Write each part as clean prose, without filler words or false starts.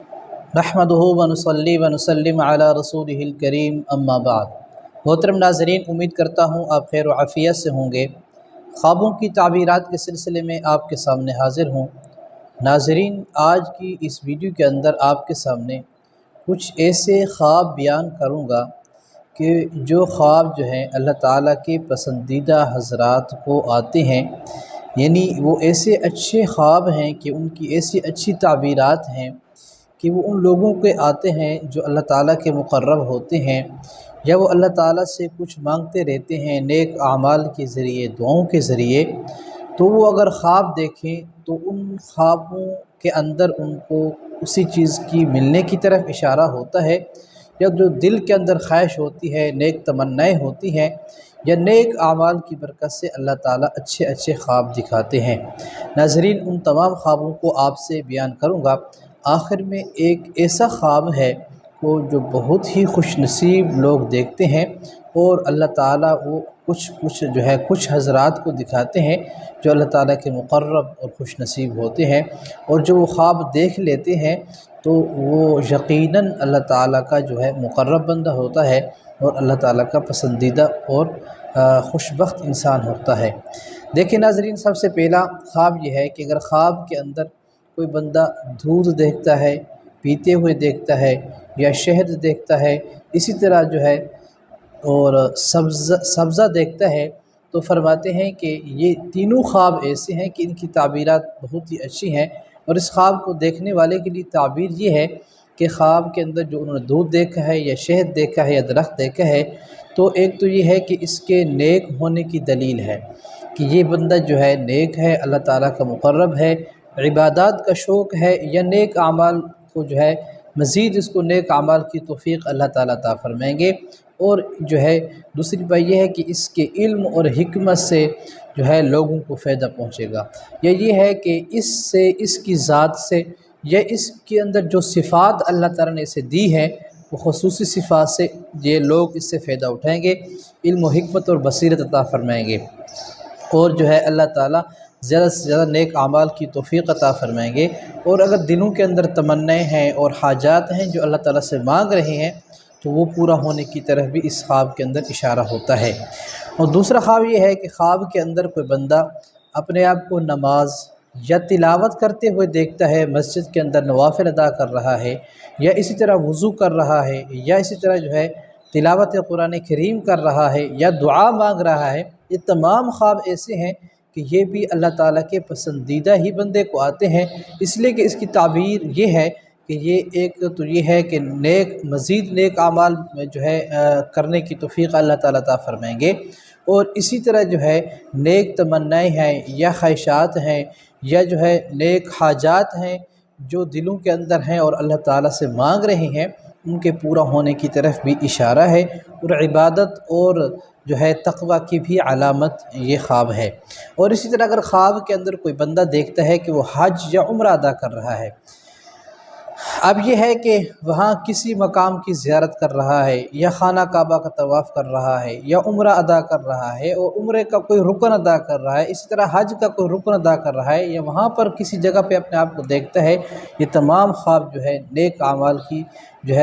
नहमदुहु व नुसल्ली व नुसल्लिम अला रसूलिहिल करीम अम्मा बाद। मोहतरम नाज़रीन, उम्मीद करता हूँ आप खैर व आफ़ियत से होंगे। ख्वाबों की ताबीरात के सिलसिले में आपके सामने हाज़िर हूँ। नाज़रीन, आज की इस वीडियो के अंदर आपके सामने कुछ ऐसे ख्वाब बयान करूँगा कि जो ख्वाब जो हैं अल्लाह ताला के पसंदीदा हज़रात को आते हैं, यानी वो ऐसे अच्छे ख्वाब हैं कि उनकी ऐसी अच्छी ताबीरात हैं कि वो उन लोगों के आते हैं जो अल्लाह ताला के मुक़र्रब होते हैं, या वो अल्लाह ताला से कुछ मांगते रहते हैं नेक आमाल के ज़रिए, दुआओं के ज़रिए। तो वो अगर ख्वाब देखें तो उन ख्वाबों के अंदर उनको उसी चीज़ की मिलने की तरफ इशारा होता है, या जो दिल के अंदर ख्वाहिश होती है, नेक तमन्नाएँ होती हैं, या नेक आमाल की बरकत से अल्लाह ताला अच्छे अच्छे ख्वाब दिखाते हैं। नाज़रीन, उन तमाम ख्वाबों को आपसे बयान करूँगा। आखिर में एक ऐसा ख्वाब है वो जो बहुत ही खुशनसीब लोग देखते हैं, और अल्लाह ताला वो कुछ हज़रात को दिखाते हैं जो अल्लाह ताला के मुक़र्रब और खुशनसीब होते हैं, और जो वो ख्वाब देख लेते हैं तो वो यकीनन अल्लाह ताला का मुक़र्रब बंदा होता है और अल्लाह ताला का पसंदीदा और खुशबख्त इंसान होता है। देखिए नाज़रीन, सबसे पहला ख्वाब ये है कि अगर ख्वाब के अंदर कोई बंदा दूध देखता है, पीते हुए देखता है, या शहद देखता है, इसी तरह और सब्ज़ा देखता है, तो फरमाते हैं कि ये तीनों ख्वाब ऐसे हैं कि इनकी ताबीरात बहुत ही अच्छी हैं। और इस ख्वाब को देखने वाले के लिए ताबीर ये है कि ख्वाब के अंदर जो उन्होंने दूध देखा है, या शहद देखा है, या दरख्त देखा है, तो एक तो ये है कि इसके नेक होने की दलील है कि ये बंदा नेक है, अल्लाह ताला का मुक़र्रब है, इबादत का शौक़ है, या नेक आमाल को मज़ीद इसको नेक आमाल की तौफ़ीक़ अल्लाह ताला अता फ़रमाएंगे। और दूसरी बात यह है कि इसके इल्म और हिकमत से लोगों को फ़ायदा पहुँचेगा, या ये है कि इससे, इसकी ज़ात से, या इसके अंदर जो सिफ़ात अल्लाह ताला ने इसे दी है वो ख़ुसूसी सिफ़ात से ये लोग इससे फ़ायदा उठाएंगे, इल्म और हिकमत और बसीरत अता फ़रमाएंगे, और अल्लाह ताला ज़्यादा से ज़्यादा नेक आमाल की तौफ़ीक़ अता फ़रमाएंगे। और अगर दिलों के अंदर तमन्नाएँ हैं और हाजात हैं जो अल्लाह ताला से मांग रहे हैं, तो वो पूरा होने की तरफ भी इस ख्वाब के अंदर इशारा होता है। और दूसरा ख्वाब ये है कि ख्वाब के अंदर कोई बंदा अपने आप को नमाज या तिलावत करते हुए देखता है, मस्जिद के अंदर नवाफ़िल अदा कर रहा है, या इसी तरह वज़ू कर रहा है, या इसी तरह तिलावत कुरान करीम कर रहा है, या दुआ मांग रहा है। ये तमाम ख्वाब ऐसे हैं कि ये भी अल्लाह ताला के पसंदीदा ही बंदे को आते हैं, इसलिए कि इसकी ताबीर ये है कि ये एक तो ये है कि मज़ीद नेक आमाल में करने की तौफ़ीक़ अल्लाह ताला अता फ़रमाएंगे, और इसी तरह नेक तमन्नाएँ हैं, या ख्वाहिशात हैं, या नेक हाजात हैं जो दिलों के अंदर हैं और अल्लाह ताला से मांग रहे हैं, उनके पूरा होने की तरफ भी इशारा है। और इबादत और तक़वा की भी अलामत ये ख्वाब है। और इसी तरह अगर ख्वाब के अंदर कोई बंदा देखता है कि वो हज या उम्रा अदा कर रहा है, अब ये है कि वहाँ किसी मकाम की ज़ियारत कर रहा है, या खाना काबा का तवाफ़ कर रहा है, या उम्रा अदा कर रहा है, और उम्रे का कोई रुकन अदा कर रहा है, इसी तरह हज का कोई रुकन अदा कर रहा है, या वहाँ पर किसी जगह पे अपने आप को देखता है। ये तमाम ख्वाब नेक आमाल की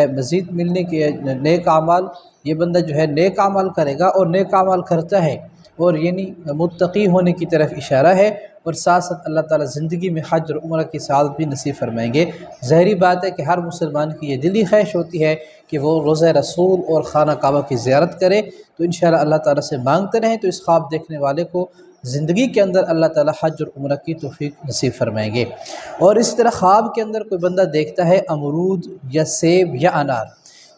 मज़ीद मिलने के नेक आमाल, ये बंदा नेक आमाल करेगा और नेक आमाल करता है, और यानी मुत्तकी होने की तरफ इशारा है। और साथ साथ अल्लाह ताला ज़िंदगी में हज और उम्र की सआदत भी नसीब फरमाएंगे। ज़ाहिरी बात है कि हर मुसलमान की ये दिली ख्वाहिश होती है कि वो रोज़ा रसूल और खाना काबा की ज़ियारत करे। तो इंशाअल्लाह अल्लाह ताला से मांगते रहें तो इस ख्वाब देखने वाले को ज़िंदगी के अंदर अल्लाह ताला हज और उम्र की तौफ़ीक़ नसीब फरमाएंगे। और इस तरह ख्वाब के अंदर कोई बंदा देखता है अमरूद या सेब या अनार,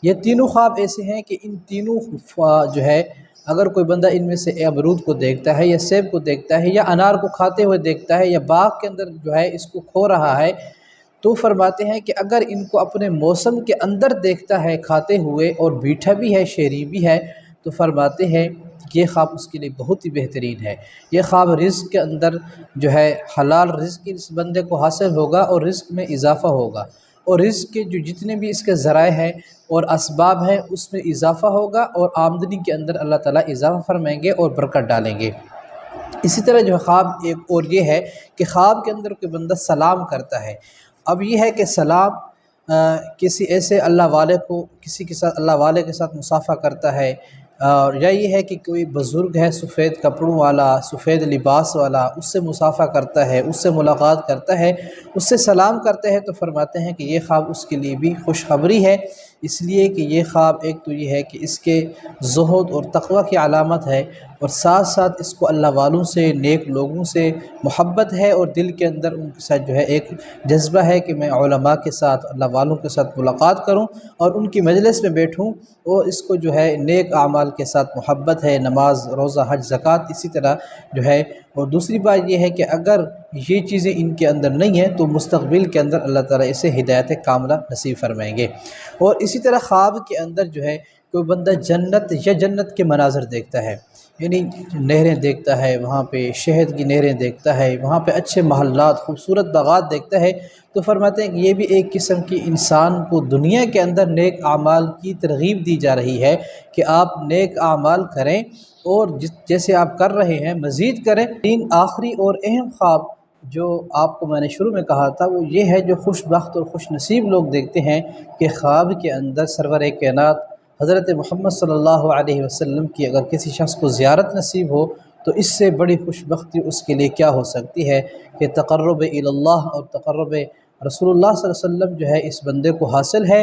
ये तीनों ख्वाब ऐसे हैं कि इन तीनों अगर कोई बंदा इनमें से अमरूद को देखता है, या सेब को देखता है, या अनार को खाते हुए देखता है, या बाग के अंदर इसको खो रहा है, तो फरमाते हैं कि अगर इनको अपने मौसम के अंदर देखता है खाते हुए, और मीठा भी है, शेरी भी है, तो फरमाते हैं कि ये ख्वाब उसके लिए बहुत ही बेहतरीन है। ये ख्वाब रिज़्क़ के अंदर हलाल रिज़्क़ इस बंदे को हासिल होगा, और रिज़्क़ में इजाफ़ा होगा, और रिज़्क़ के जितने भी इसके ज़राए हैं और असबाब हैं उसमें इजाफ़ा होगा, और आमदनी के अंदर अल्लाह ताला इजाफ़ा फरमाएंगे और बरकत डालेंगे। इसी तरह ख्वाब एक और ये है कि ख्वाब के अंदर कोई बंदा सलाम करता है। अब ये है कि सलाम کسی ایسے اللہ والے کو کسی کے ساتھ اللہ والے کے ساتھ مصافحہ کرتا ہے، اور یا یہ ہے کہ کوئی بزرگ ہے سفید کپڑوں والا، سفید لباس والا، اس سے مصافحہ کرتا ہے، اس سے ملاقات کرتا ہے، اس سے سلام کرتا ہے، تو فرماتے ہیں کہ یہ خواب اس کے لیے بھی خوشخبری ہے، اس لیے کہ یہ خواب ایک تو یہ ہے کہ اس کے زہد اور تقوی کی علامت ہے، اور ساتھ ساتھ اس کو اللہ والوں سے، نیک لوگوں سے محبت ہے، اور دل کے اندر ان کے ساتھ جو ہے ایک جذبہ ہے کہ میں علماء کے ساتھ، اللہ والوں کے ساتھ ملاقات کروں اور ان کی مجلس میں بیٹھوں، اور اس کو جو ہے نیک اعمال کے ساتھ محبت ہے، نماز، روزہ، حج، زکوٰۃ اسی طرح جو ہے۔ اور دوسری بات یہ ہے کہ اگر یہ چیزیں ان کے اندر نہیں ہیں تو مستقبل کے اندر اللہ تعالیٰ اسے ہدایت کاملہ نصیب فرمائیں گے۔ اور اسی طرح خواب کے اندر جو ہے کوئی بندہ جنت یا جنت کے مناظر دیکھتا ہے، یعنی نہریں دیکھتا ہے، وہاں پہ شہد کی نہریں دیکھتا ہے، وہاں پہ اچھے محلات، خوبصورت باغات دیکھتا ہے، تو فرماتے ہیں کہ یہ بھی ایک قسم کی انسان کو دنیا کے اندر نیک اعمال کی ترغیب دی جا رہی ہے کہ آپ نیک اعمال کریں، اور جیسے آپ کر رہے ہیں مزید کریں۔ تین آخری اور اہم خواب جو آپ کو میں نے شروع میں کہا تھا وہ یہ ہے، جو خوش بخت اور خوش نصیب لوگ دیکھتے ہیں کہ خواب کے اندر سرور کائنات حضرت محمد صلی اللہ علیہ وسلم کی اگر کسی شخص کو زیارت نصیب ہو تو اس سے بڑی خوش بختی اس کے لیے کیا ہو سکتی ہے کہ تقرب اللہ اور تقرب رسول اللہ صلی اللہ علیہ وسلم جو ہے اس بندے کو حاصل ہے۔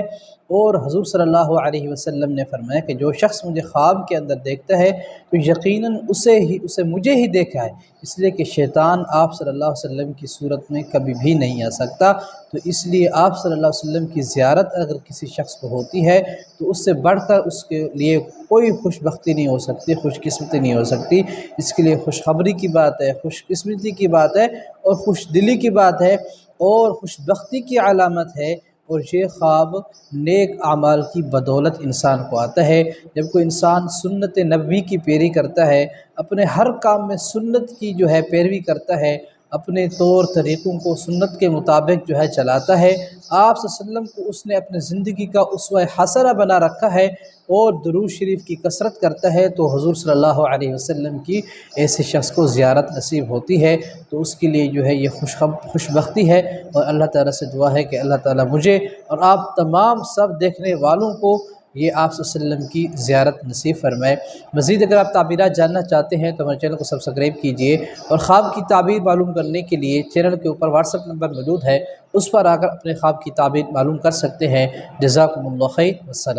اور حضور صلی اللہ علیہ وسلم نے فرمایا کہ جو شخص مجھے خواب کے اندر دیکھتا ہے تو یقیناً اسے مجھے ہی دیکھا ہے، اس لیے کہ شیطان آپ صلی اللہ علیہ وسلم کی صورت میں کبھی بھی نہیں آ سکتا، تو اس لیے آپ صلی اللہ علیہ وسلم کی زیارت اگر کسی شخص کو ہوتی ہے تو اس سے بڑھ کر اس کے لیے کوئی خوش بختی نہیں ہو سکتی، خوش قسمتی نہیں ہو سکتی۔ اس کے لیے خوشخبری کی بات ہے، خوش قسمتی کی بات ہے، اور خوش دلی کی بات ہے، اور خوش بختی کی علامت ہے، اور یہ خواب نیک اعمال کی بدولت انسان کو آتا ہے۔ جب کوئی انسان سنت نبوی کی پیروی کرتا ہے، اپنے ہر کام میں سنت کی جو ہے پیروی کرتا ہے، اپنے طور طریقوں کو سنت کے مطابق جو ہے چلاتا ہے، آپ صلی اللہ علیہ وسلم کو اس نے اپنے زندگی کا اسوہ حسنہ بنا رکھا ہے، اور درود شریف کی کثرت کرتا ہے، تو حضور صلی اللہ علیہ وسلم کی ایسے شخص کو زیارت نصیب ہوتی ہے، تو اس کے لیے جو ہے یہ خوش بختی ہے۔ اور اللہ تعالیٰ سے دعا ہے کہ اللہ تعالیٰ مجھے اور آپ تمام سب دیکھنے والوں کو یہ آپ صلی اللہ علیہ وسلم کی زیارت نصیب فرمائے۔ مزید اگر آپ تعبیرات جاننا چاہتے ہیں تو ہمارے چینل کو سبسکرائب کیجئے، اور خواب کی تعبیر معلوم کرنے کے لیے چینل کے اوپر واٹس ایپ نمبر موجود ہے، اس پر آ کر اپنے خواب کی تعبیر معلوم کر سکتے ہیں۔ جزاکم اللہ خیر، والسلام۔